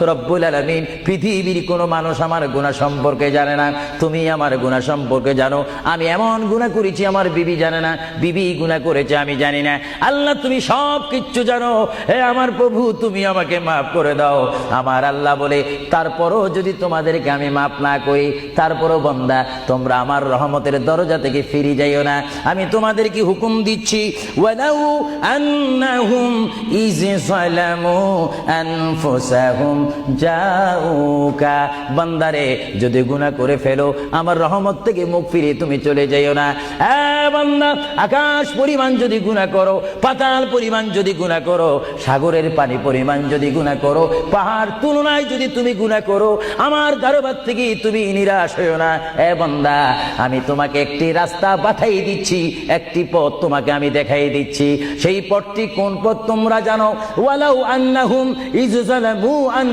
রব্বুল আলামিন পৃথিবীর কোনো মানুষ আমার গুনাহ সম্পর্কে জানে না, তুমি আমার গুনাহ সম্পর্কে জানো। আমি এমন গুনাহ করেছি আমার বিবি জানে না, বিবি গুনাহ করেছে আমি জানি না। আল্লাহ তুমি সব কিচ্ছু জানো, হে আমার প্রভু তুমি আমাকে মাফ করে দাও। আমার আল্লাহ বলে তারপরও যদি তোমাদেরকে আমি মাফ না করি, তারপরও বান্দা তোমরা আমার রহমতের দরজা থেকে ফিরে যাইও না। আমি তোমাদেরকে হুকুম দিচ্ছি, ওয়ালাউ আন্নাহুম ইয যালামু আনফুসাহুম জাউকা, বান্দারে যদি গুনাহ করে ফেলো আমার রহমত থেকে মুখ ফিরিয়ে তুমি চলে যাইও না। বান্দা আকাশ পরিমাণ যদি গুনাহ করো, পাতাল পরিমাণ যদি গুনাহ করো, সাগরের পানি পরিমাণ যদি গুনাহ করো, পাহাড় তুলনায় যদি তুমি গুনাহ করো, আমার দরবার থেকে তুমি নিরাশ হইও না। বান্দা আমি তোমাকে একটি রাস্তা পাঠাই দিচ্ছি, একটি পথ তোমাকে আমি দেখাই দিচ্ছি। সেই পথটি কোন পথ তোমরা জানো? ওয়ালাউ আন্নাহুম ইয যালামু আনফুসাহুম